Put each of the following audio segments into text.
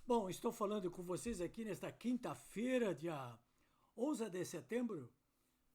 Bom, estou falando com vocês aqui nesta quinta-feira, dia 11 de setembro.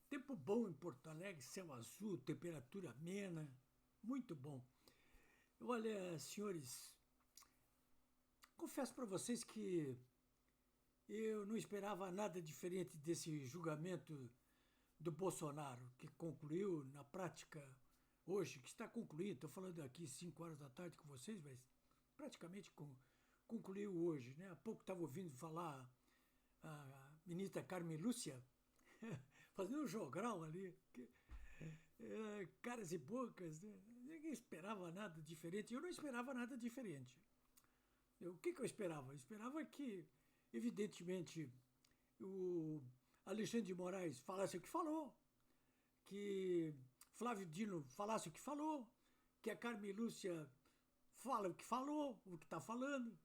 Tempo bom em Porto Alegre, céu azul, temperatura amena, muito bom. Olha, senhores, confesso para vocês que eu não esperava nada diferente desse julgamento do Bolsonaro, que concluiu na prática hoje, que está concluindo. Estou falando aqui 5 horas da tarde com vocês, mas praticamente concluiu hoje. Né? Há pouco estava ouvindo falar a ministra Carmen Lúcia, fazendo um jogral ali. Caras e bocas, né? Ninguém esperava nada diferente. Eu não esperava nada diferente. O que eu esperava? Eu esperava que, evidentemente, o Alexandre de Moraes falasse o que falou, que Flávio Dino falasse o que falou, que a Carmen Lúcia fala o que falou, o que está falando,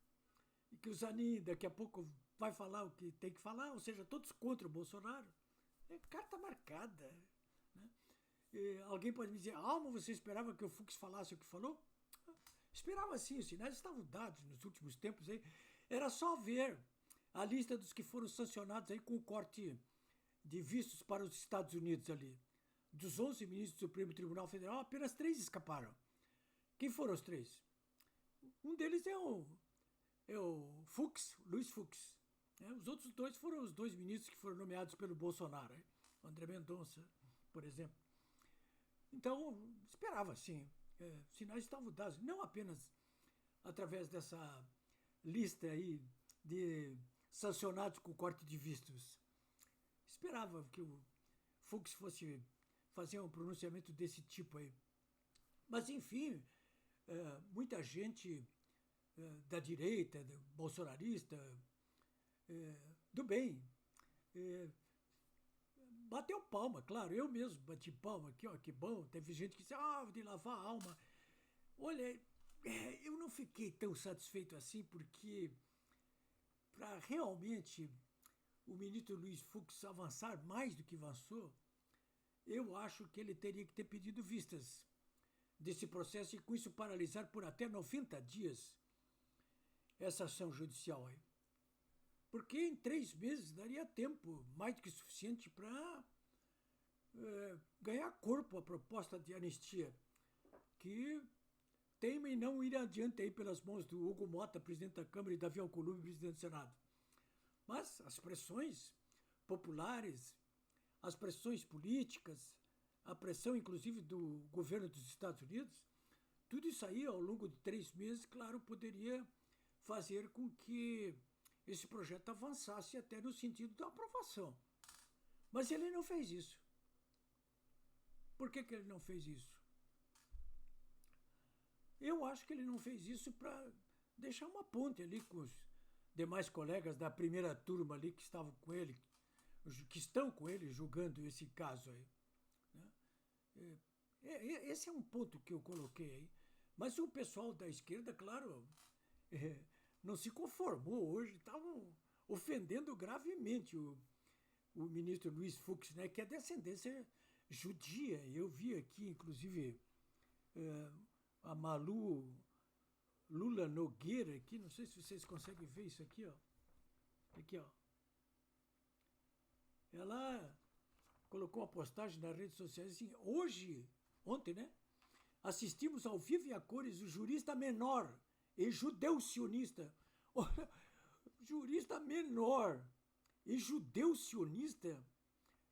e que o Zanin daqui a pouco vai falar o que tem que falar, ou seja, todos contra o Bolsonaro. É carta marcada. Né? Alguém pode me dizer, Alma, você esperava que o Fux falasse o que falou? Esperava sim, os sinais estavam dados nos últimos tempos. Aí. Era só ver a lista dos que foram sancionados aí com o corte de vistos para os Estados Unidos ali. Dos 11 ministros do Supremo Tribunal Federal, apenas 3 escaparam. Quem foram os 3? Um deles é o Fux, Luiz Fux. Os outros 2 foram os 2 ministros que foram nomeados pelo Bolsonaro. André Mendonça, por exemplo. Então, esperava, sim. Sinais estavam dados, não apenas através dessa lista aí de sancionados com corte de vistos. Esperava que o Fux fosse fazer um pronunciamento desse tipo aí. Mas, enfim, muita gente da direita, do bolsonarista, do bem, bateu palma, claro, eu mesmo bati palma aqui, ó, que bom. Teve gente que disse, de lavar a alma. Olha, eu não fiquei tão satisfeito assim, porque para realmente o ministro Luiz Fux avançar mais do que avançou, eu acho que ele teria que ter pedido vistas desse processo e com isso paralisar por até 90 dias essa ação judicial aí. Porque em 3 meses daria tempo mais do que suficiente para ganhar corpo a proposta de anistia, que teima em não ir adiante aí pelas mãos do Hugo Mota, presidente da Câmara, e Davi Alcolumbre, presidente do Senado. Mas as pressões populares, as pressões políticas, a pressão inclusive do governo dos Estados Unidos, tudo isso aí ao longo de 3 meses, claro, poderia fazer com que esse projeto avançasse até no sentido da aprovação. Mas ele não fez isso. Por que ele não fez isso? Eu acho que ele não fez isso para deixar uma ponte ali com os demais colegas da primeira turma ali que estavam com ele, que estão com ele julgando esse caso aí. Né? Esse é um ponto que eu coloquei aí. Mas o pessoal da esquerda, claro, não se conformou hoje, estavam ofendendo gravemente o ministro Luiz Fux, né, que é descendência judia. Eu vi aqui, inclusive, a Malu Lula Nogueira aqui, não sei se vocês conseguem ver isso aqui, ó. Aqui, ó. Ela colocou uma postagem nas redes sociais assim, ontem, né? Assistimos ao vivo e a cores o jurista menor e judeu sionista. Olha, jurista menor e judeu sionista,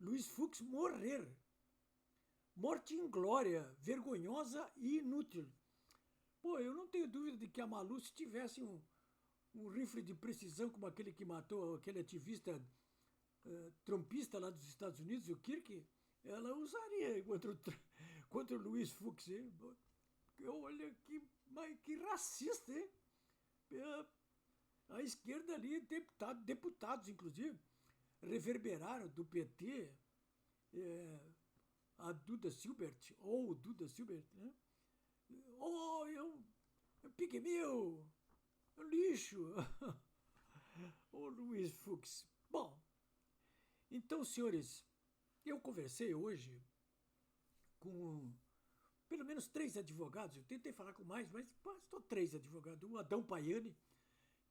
Luiz Fux morrer. Morte inglória, vergonhosa e inútil. Pô, eu não tenho dúvida de que a Malu, se tivesse um rifle de precisão como aquele que matou aquele ativista trumpista lá dos Estados Unidos, o Kirk, ela usaria contra o Luiz Fux. Hein? Olha que racista, hein? A esquerda ali, deputados inclusive, reverberaram do PT a Duda Silbert, ou Duda Silbert, né? Pigmeu, lixo. O Luiz Fux. Bom, então, senhores, eu conversei hoje com pelo menos 3 advogados. Eu tentei falar com mais, mas bastou 3 advogados. O Adão Paiani,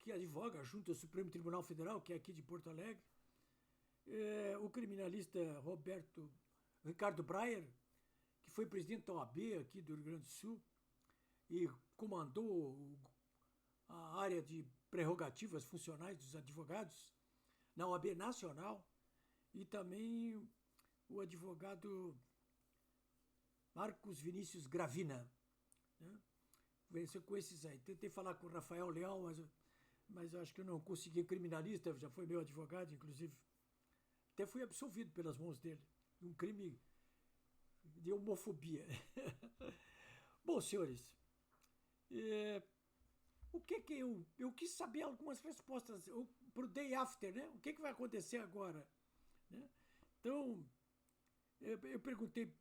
que advoga junto ao Supremo Tribunal Federal, que é aqui de Porto Alegre, o criminalista Ricardo Breyer, que foi presidente da OAB aqui do Rio Grande do Sul e comandou a área de prerrogativas funcionais dos advogados na OAB Nacional, e também o advogado Marcos Vinícius Gravina, né? Venceu com esses aí. Tentei falar com o Rafael Leal, mas acho que eu não consegui. Criminalista, já foi meu advogado, inclusive. Até fui absolvido pelas mãos dele. Um crime de homofobia. Bom, senhores, o que eu quis saber algumas respostas para o day after, né? O que vai acontecer agora? Né? Então, eu perguntei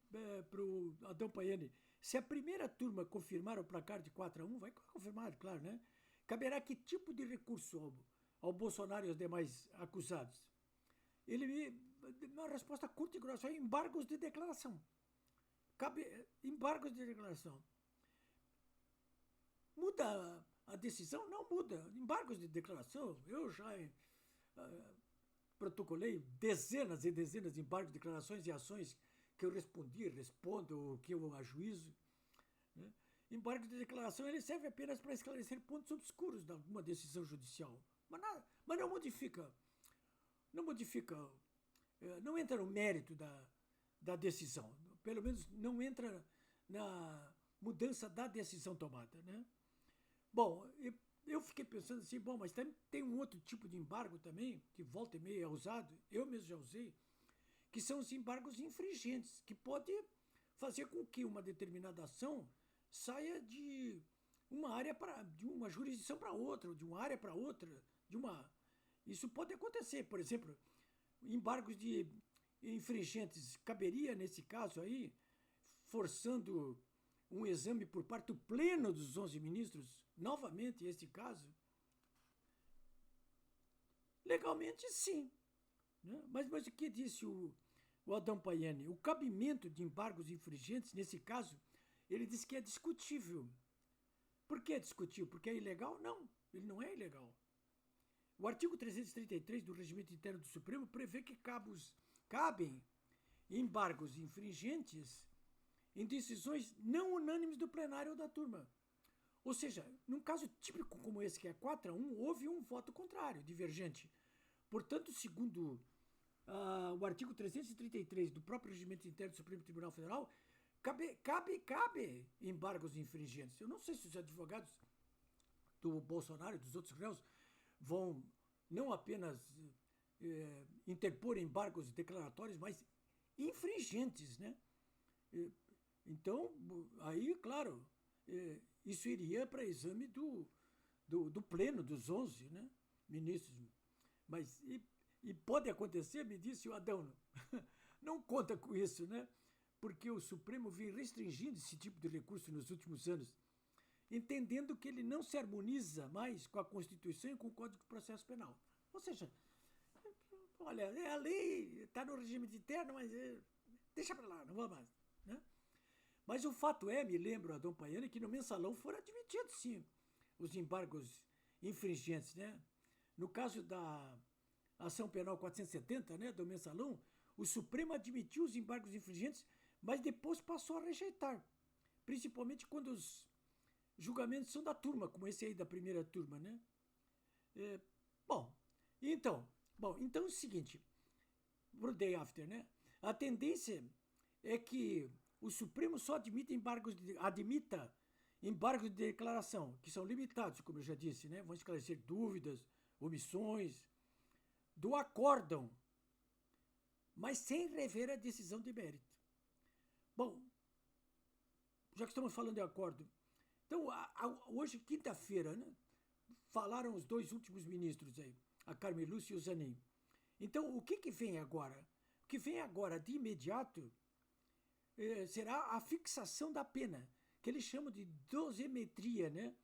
para o Adão Paiani se a primeira turma confirmar o placar de 4-1, vai confirmar, claro, né? Caberá que tipo de recurso ao Bolsonaro e aos demais acusados? Ele me uma resposta curta e grossa: embargos de declaração. Cabe embargos de declaração. Muda a decisão? Não muda. Embargos de declaração, eu já protocolei dezenas e dezenas de embargos de declarações e ações que eu respondo, que eu ajuizo. Né? Embargo de declaração ele serve apenas para esclarecer pontos obscuros de alguma decisão judicial. Mas não modifica, não entra no mérito da decisão. Pelo menos não entra na mudança da decisão tomada. Né? Bom, eu fiquei pensando assim, bom, mas tem um outro tipo de embargo também, que volta e meia é usado, eu mesmo já usei, que são os embargos infringentes, que pode fazer com que uma determinada ação saia de uma área de uma jurisdição para outra, de uma área para outra, isso pode acontecer. Por exemplo, embargos de infringentes caberia nesse caso aí, forçando um exame por parte do pleno dos 11 ministros, novamente este caso. Legalmente, sim. Né? Mas o que disse o Adão Paiani? O cabimento de embargos infringentes, nesse caso, ele disse que é discutível. Por que é discutível? Porque é ilegal? Não, ele não é ilegal. O artigo 333 do Regimento Interno do Supremo prevê que cabem embargos infringentes em decisões não unânimes do plenário ou da turma. Ou seja, num caso típico como esse, que é 4-1, houve um voto contrário, divergente. Portanto, segundo o artigo 333 do próprio Regimento Interno do Supremo Tribunal Federal, cabe embargos infringentes. Eu não sei se os advogados do Bolsonaro e dos outros réus vão não apenas interpor embargos declaratórios, mas infringentes, né? Então, aí, claro, isso iria para exame do pleno dos 11, né, ministros. Mas, e pode acontecer, me disse o Adão, não conta com isso, né? Porque o Supremo vem restringindo esse tipo de recurso nos últimos anos, entendendo que ele não se harmoniza mais com a Constituição e com o Código de Processo Penal. Ou seja, olha, a lei está no regime de interno, mas deixa para lá, não vou mais. Né? Mas o fato é, me lembro, Adão Paiani, que no mensalão foram admitidos, sim, os embargos infringentes. Né? No caso da ação penal 470, né, do mensalão, o Supremo admitiu os embargos infringentes, mas depois passou a rejeitar, principalmente quando os julgamentos são da turma, como esse aí da primeira turma, né? Então é o seguinte, pro day after, né? A tendência é que o Supremo só admita embargos de declaração, que são limitados, como eu já disse, né? Vão esclarecer dúvidas, omissões, do acórdão, mas sem rever a decisão de mérito. Bom, já que estamos falando de acordo, então, hoje, quinta-feira, né, falaram os dois últimos ministros aí, a Carmen Lúcia e o Zanin. Então, o que vem agora? O que vem agora, de imediato, será a fixação da pena, que eles chamam de dosimetria, né?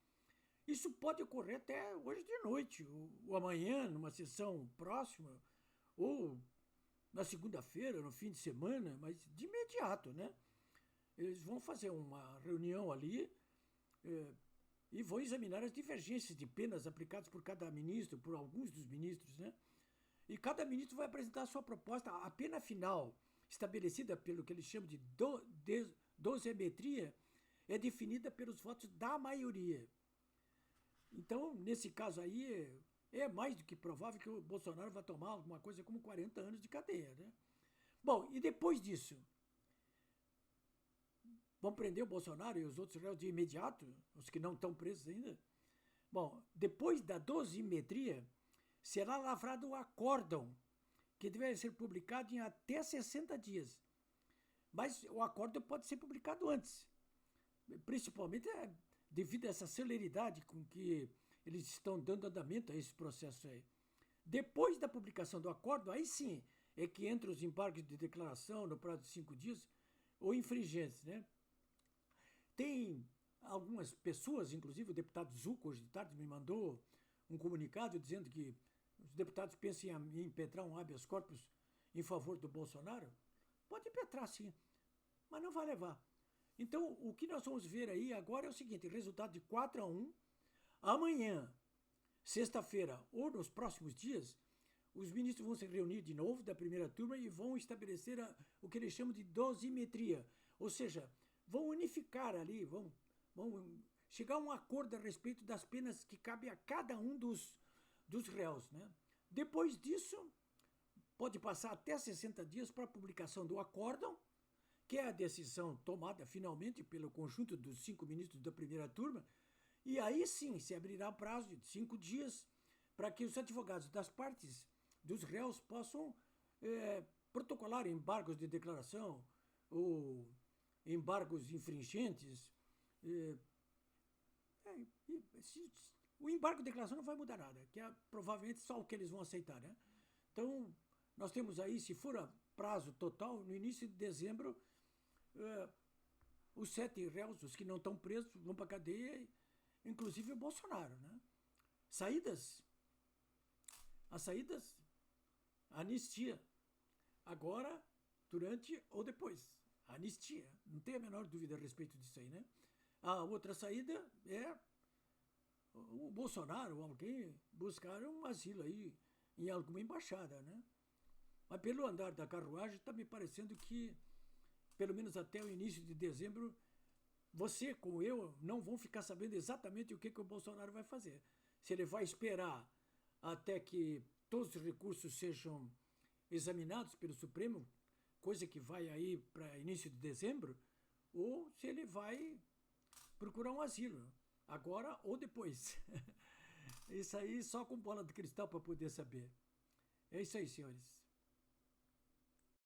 Isso pode ocorrer até hoje de noite, ou amanhã, numa sessão próxima, ou na segunda-feira, no fim de semana, mas de imediato, né? Eles vão fazer uma reunião ali, e vão examinar as divergências de penas aplicadas por cada ministro, por alguns dos ministros, né? E cada ministro vai apresentar a sua proposta. A pena final, estabelecida pelo que eles chamam de dosimetria, é definida pelos votos da maioria. Então, nesse caso aí, é mais do que provável que o Bolsonaro vai tomar alguma coisa como 40 anos de cadeia, né? Bom, e depois disso, vão prender o Bolsonaro e os outros réus de imediato, os que não estão presos ainda? Bom, depois da dosimetria, será lavrado o acórdão, que deve ser publicado em até 60 dias. Mas o acórdão pode ser publicado antes, principalmente devido a essa celeridade com que eles estão dando andamento a esse processo aí. Depois da publicação do acórdão, aí sim é que entram os embargos de declaração no prazo de 5 dias ou infringentes, né? Tem algumas pessoas, inclusive o deputado Zucco, hoje de tarde, me mandou um comunicado dizendo que os deputados pensam em impetrar um habeas corpus em favor do Bolsonaro. Pode impetrar, sim, mas não vai levar. Então, o que nós vamos ver aí agora é o seguinte: resultado de 4-1. Amanhã, sexta-feira, ou nos próximos dias, os ministros vão se reunir de novo da primeira turma e vão estabelecer o que eles chamam de dosimetria. Ou seja, vão unificar ali, vão chegar a um acordo a respeito das penas que cabem a cada um dos réus, né? Depois disso, pode passar até 60 dias para a publicação do acórdão, que é a decisão tomada finalmente pelo conjunto dos 5 ministros da primeira turma, e aí sim se abrirá prazo de 5 dias para que os advogados das partes dos réus possam protocolar embargos de declaração ou embargos infringentes. O embargo de declaração não vai mudar nada, que é provavelmente só o que eles vão aceitar, né? Então, nós temos aí, se for a prazo total, no início de dezembro, os 7 réus, os que não estão presos, vão para a cadeia, inclusive o Bolsonaro, né? As saídas, anistia. Agora, durante ou depois. Anistia. Não tem a menor dúvida a respeito disso aí, né? A outra saída é o Bolsonaro ou alguém buscar um asilo aí em alguma embaixada, né? Mas pelo andar da carruagem está me parecendo que, pelo menos até o início de dezembro, você, como eu, não vão ficar sabendo exatamente o que o Bolsonaro vai fazer. Se ele vai esperar até que todos os recursos sejam examinados pelo Supremo, coisa que vai aí para início de dezembro, ou se ele vai procurar um asilo, agora ou depois. Isso aí só com bola de cristal para poder saber. É isso aí, senhores.